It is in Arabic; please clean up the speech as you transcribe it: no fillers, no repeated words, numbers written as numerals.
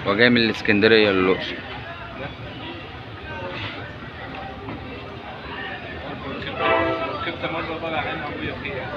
وجاي من الاسكندريه للأقصر. ركبت مره طالع عين ابويا فيها.